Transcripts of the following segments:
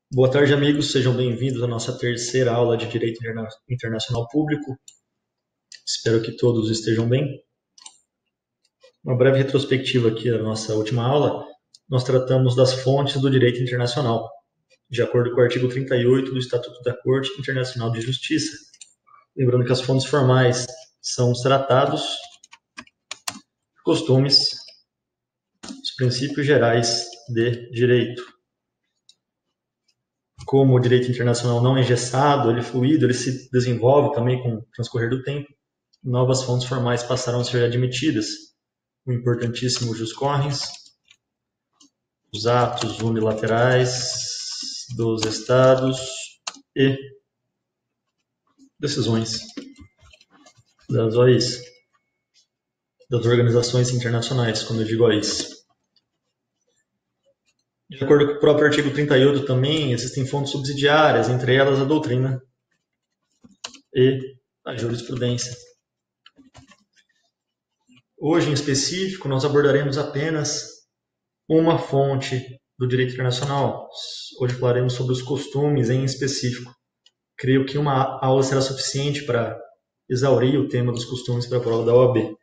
Boa tarde, amigos. Sejam bem-vindos à nossa terceira aula de Direito Internacional Público. Espero que todos estejam bem. Uma breve retrospectiva aqui da nossa última aula. Nós tratamos das fontes do direito internacional, de acordo com o artigo 38 do Estatuto da Corte Internacional de Justiça. Lembrando que as fontes formais são os tratados, costumes, os princípios gerais de direito. Como o direito internacional não é engessado, ele é fluido, ele se desenvolve também com o transcorrer do tempo, novas fontes formais passaram a ser admitidas. O importantíssimo jus cogens, os atos unilaterais dos estados e decisões das OIs, das organizações internacionais, quando eu digo OIs. De acordo com o próprio artigo 38 também, existem fontes subsidiárias, entre elas a doutrina e a jurisprudência. Hoje, em específico, nós abordaremos apenas uma fonte do direito internacional. Hoje falaremos sobre os costumes em específico. Creio que uma aula será suficiente para exaurir o tema dos costumes para a prova da OAB.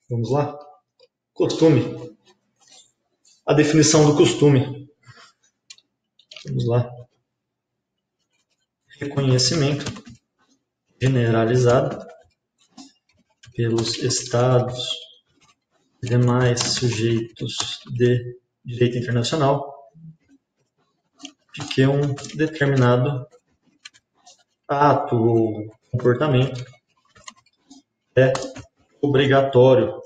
Vamos lá? Costume. A definição do costume. Vamos lá. Reconhecimento generalizado pelos estados e demais sujeitos de direito internacional de que um determinado ato ou comportamento é obrigatório.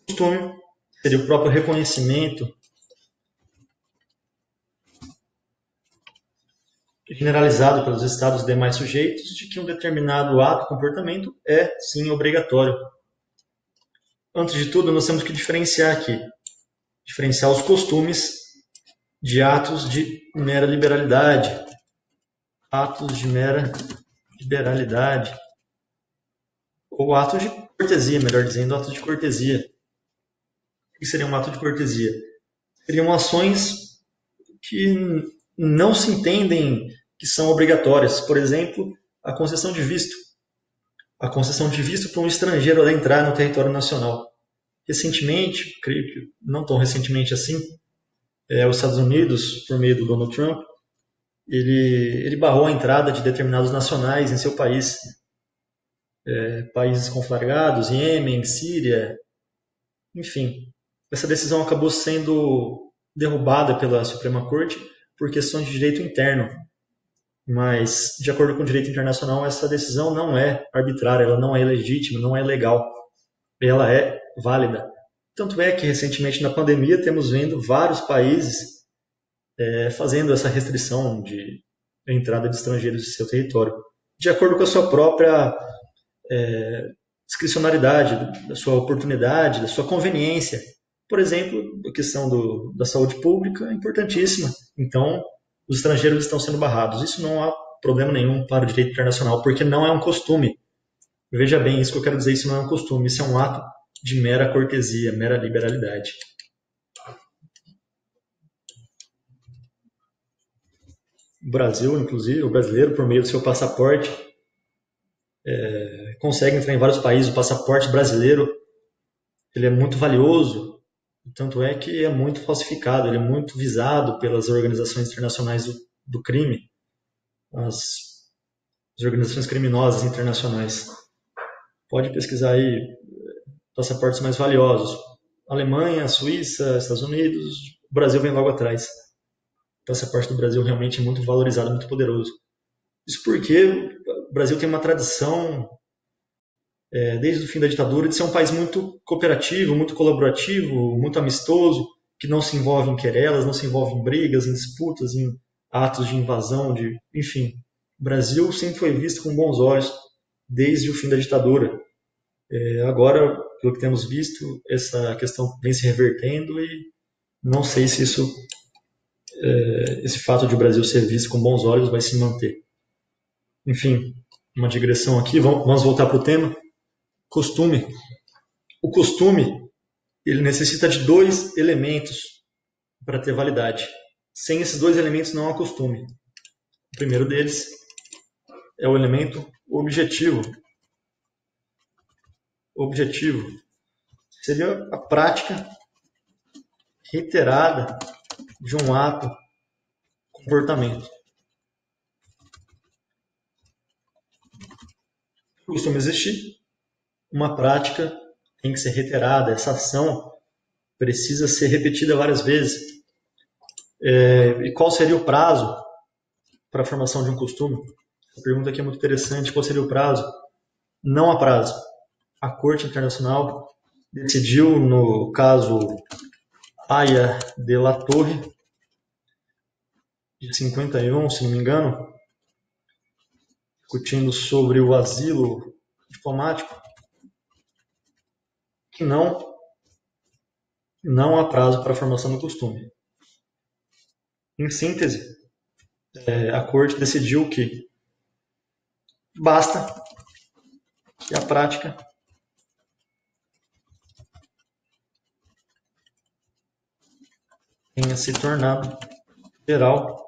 O costume seria o próprio reconhecimento generalizado pelos estados e demais sujeitos de que um determinado ato ou comportamento é, sim, obrigatório. Antes de tudo, nós temos que diferenciar aqui. Diferenciar os costumes de atos de mera liberalidade. Atos de mera liberalidade. Ou atos de cortesia, melhor dizendo, atos de cortesia. O que seria um ato de cortesia? Seriam ações que não se entendem que são obrigatórias. Por exemplo, a concessão de visto. A concessão de visto para um estrangeiro entrar no território nacional. Recentemente, creio que não tão recentemente assim, os Estados Unidos, por meio do Donald Trump, ele barrou a entrada de determinados nacionais em seu país. Países conflagrados, Iêmen, Síria, enfim. Essa decisão acabou sendo derrubada pela Suprema Corte por questões de direito interno. Mas, de acordo com o direito internacional, essa decisão não é arbitrária, ela não é legítima, não é legal. Ela é válida. Tanto é que, recentemente, na pandemia, temos vendo vários países fazendo essa restrição de entrada de estrangeiros em seu território, de acordo com a sua própria discricionariedade, da sua oportunidade, da sua conveniência. Por exemplo, a questão da saúde pública é importantíssima. Então, os estrangeiros estão sendo barrados. Isso não há problema nenhum para o direito internacional, porque não é um costume. Veja bem, isso que eu quero dizer, isso não é um costume, isso é um ato de mera cortesia, mera liberalidade. O Brasil, inclusive, o brasileiro, por meio do seu passaporte, consegue entrar em vários países. O passaporte brasileiro ele é muito valioso, tanto é que é muito falsificado, ele é muito visado pelas organizações internacionais do crime, as organizações criminosas internacionais. Pode pesquisar aí passaportes mais valiosos. Alemanha, Suíça, Estados Unidos, o Brasil vem logo atrás. O passaporte do Brasil realmente é muito valorizado, muito poderoso. Isso porque o Brasil tem uma tradição, desde o fim da ditadura, de ser um país muito cooperativo, muito colaborativo, muito amistoso, que não se envolve em querelas, não se envolve em brigas, em disputas, em atos de invasão, enfim. O Brasil sempre foi visto com bons olhos desde o fim da ditadura. Agora, pelo que temos visto, essa questão vem se revertendo e não sei se esse fato de o Brasil ser visto com bons olhos vai se manter. Enfim, uma digressão aqui, vamos voltar para o tema. Costume. O costume ele necessita de dois elementos para ter validade. Sem esses dois elementos não há costume. O primeiro deles é o elemento objetivo. Objetivo seria a prática reiterada de um ato, comportamento. Costuma existir uma prática, tem que ser reiterada, essa ação precisa ser repetida várias vezes. E qual seria o prazo para a formação de um costume? Essa pergunta aqui é muito interessante. Qual seria o prazo? Não há prazo. A Corte Internacional decidiu no caso Haya de la Torre, de 51, se não me engano, discutindo sobre o asilo diplomático, que não há prazo para a formação do costume. Em síntese, a Corte decidiu que basta que a prática tenha se tornado geral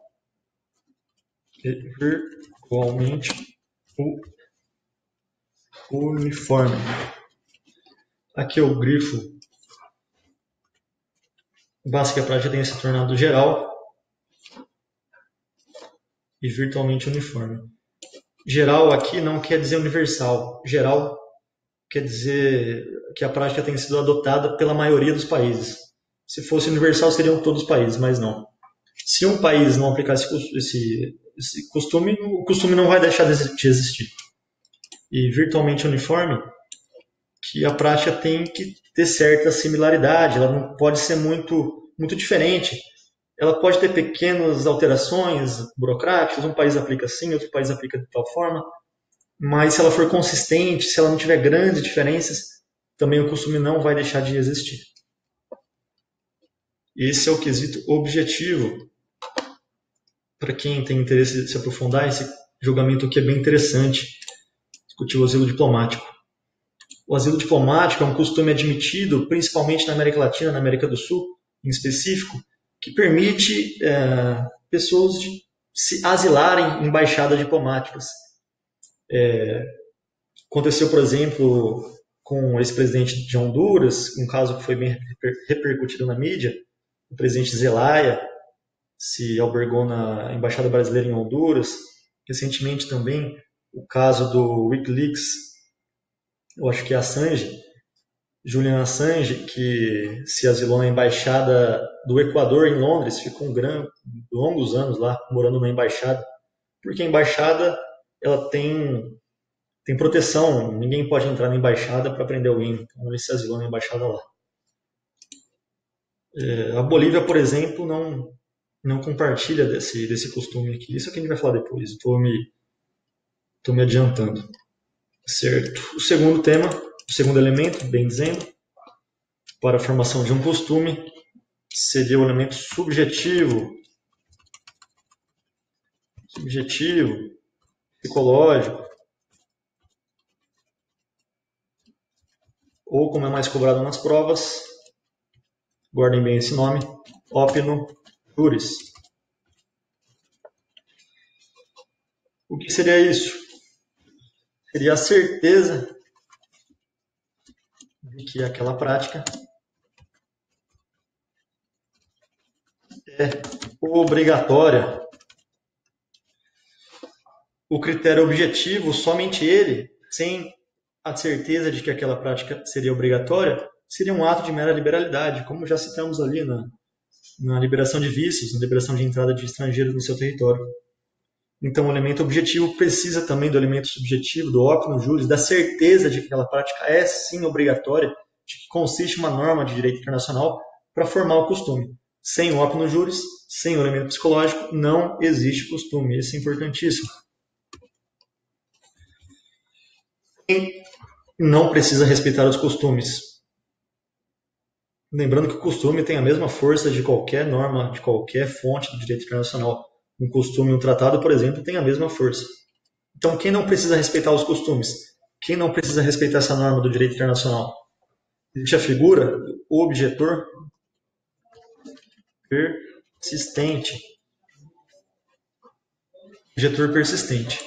e virtualmente uniforme. Aqui é o grifo. Basta que a prática tenha se tornado geral e virtualmente uniforme. Geral aqui não quer dizer universal. Geral quer dizer que a prática tenha sido adotada pela maioria dos países. Se fosse universal, seriam todos os países, mas não. Se um país não aplicar esse costume, o costume não vai deixar de existir. E virtualmente uniforme, que a prática tem que ter certa similaridade, ela não pode ser muito diferente. Ela pode ter pequenas alterações burocráticas, um país aplica assim, outro país aplica de tal forma, mas se ela for consistente, se ela não tiver grandes diferenças, também o costume não vai deixar de existir. Esse é o quesito objetivo. Para quem tem interesse em se aprofundar, esse julgamento aqui é bem interessante, discutir o asilo diplomático. O asilo diplomático é um costume admitido principalmente na América Latina, na América do Sul, em específico, que permite pessoas se asilarem em embaixadas diplomáticas. Aconteceu, por exemplo, com o ex-presidente de Honduras, um caso que foi bem repercutido na mídia. O presidente Zelaya se albergou na Embaixada Brasileira em Honduras. Recentemente também o caso do Wikileaks, eu acho que é Assange, Julian Assange, que se asilou na Embaixada do Equador em Londres, ficou longos anos lá, morando na Embaixada, porque a Embaixada ela tem proteção, ninguém pode entrar na Embaixada para prender alguém, então ele se asilou na Embaixada lá. A Bolívia, por exemplo, não compartilha desse costume aqui. Isso aqui a gente vai falar depois, estou me adiantando. Certo. O segundo tema, o segundo elemento, bem dizendo, para a formação de um costume, seria o elemento subjetivo, psicológico, ou como é mais cobrado nas provas, guardem bem esse nome, opino juris. O que seria isso? Seria a certeza de que aquela prática é obrigatória. O critério objetivo, somente ele, sem a certeza de que aquela prática seria obrigatória, seria um ato de mera liberalidade, como já citamos ali na liberação de vistos, na liberação de entrada de estrangeiros no seu território. Então, o elemento objetivo precisa também do elemento subjetivo, do opino juris, da certeza de que aquela prática é sim obrigatória, de que consiste uma norma de direito internacional para formar o costume. Sem o opino juris, sem o elemento psicológico, não existe costume. Isso é importantíssimo. Quem não precisa respeitar os costumes? Lembrando que o costume tem a mesma força de qualquer norma, de qualquer fonte do direito internacional. Um costume, um tratado, por exemplo, tem a mesma força. Então, quem não precisa respeitar os costumes? Quem não precisa respeitar essa norma do direito internacional? Existe a figura, o objetor. persistente. Objetor persistente.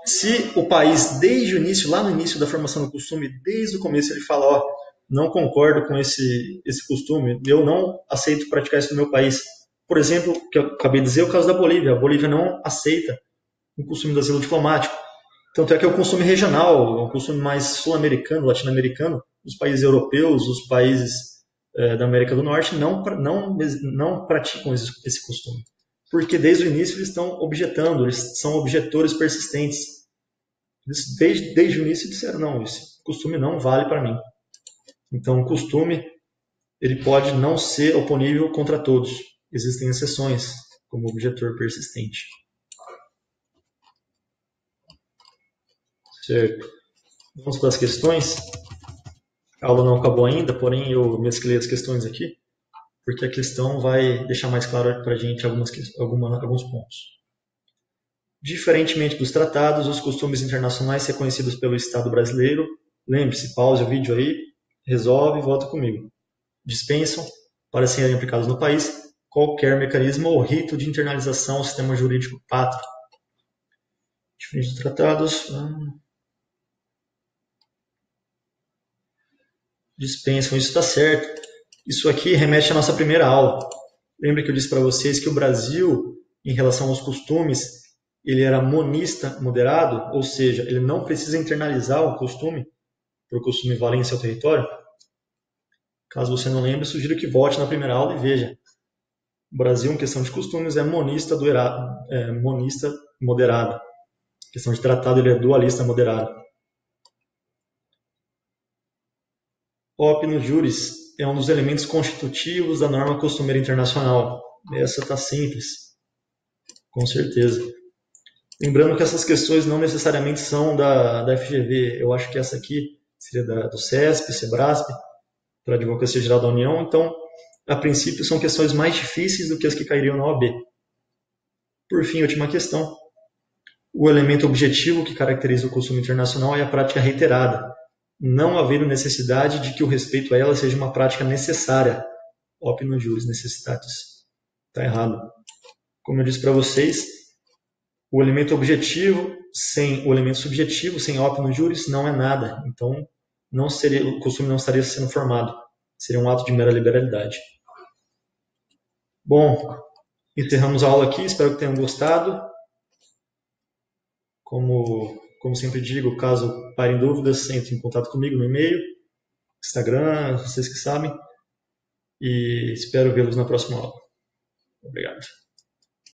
Se o país, desde o início, lá no início da formação do costume, desde o começo ele fala, ó, não concordo com esse costume, eu não aceito praticar isso no meu país. Por exemplo, que eu acabei de dizer, é o caso da Bolívia. A Bolívia não aceita o costume do asilo diplomático. Tanto é que é o costume regional, o costume mais sul-americano, latino-americano, os países europeus, os países da América do Norte não praticam esse costume. Porque desde o início eles estão objetando, eles são objetores persistentes. Eles, desde o início disseram, não, esse costume não vale para mim. Então o costume ele pode não ser oponível contra todos. Existem exceções, como objetor persistente. Certo. Vamos para as questões. A aula não acabou ainda, porém eu mesclei as questões aqui, porque a questão vai deixar mais claro para a gente alguns pontos. Diferentemente dos tratados, os costumes internacionais reconhecidos pelo Estado brasileiro, lembre-se, pause o vídeo aí, resolve e volta comigo. Dispensam, para serem aplicados no país, qualquer mecanismo ou rito de internalização ao sistema jurídico pátrio. Diferente dos tratados, dispensam, isso está certo. Isso aqui remete à nossa primeira aula. Lembra que eu disse para vocês que o Brasil, em relação aos costumes, ele era monista moderado, ou seja, ele não precisa internalizar o costume, para o costume valer em seu território. Caso você não lembre, sugiro que volte na primeira aula e veja. O Brasil, em questão de costumes, é monista moderado. Em questão de tratado, ele é dualista moderado. Opinus juris é um dos elementos constitutivos da norma costumeira internacional. Essa está simples, com certeza. Lembrando que essas questões não necessariamente são da FGV. Eu acho que essa aqui seria do CESP, SEBRASP, para a Advocacia Geral da União. Então, a princípio, são questões mais difíceis do que as que cairiam na OAB. Por fim, última questão. O elemento objetivo que caracteriza o costume internacional é a prática reiterada, não havendo necessidade de que o respeito a ela seja uma prática necessária. Opinus juris necessitatis. Está errado. Como eu disse para vocês, o elemento objetivo sem o elemento subjetivo, sem opinus juris, não é nada. Então, o costume não estaria sendo formado. Seria um ato de mera liberalidade. Bom, encerramos a aula aqui. Espero que tenham gostado. Como sempre digo, caso parem dúvidas, entrem em contato comigo no e-mail, Instagram, vocês que sabem. E espero vê-los na próxima aula. Obrigado.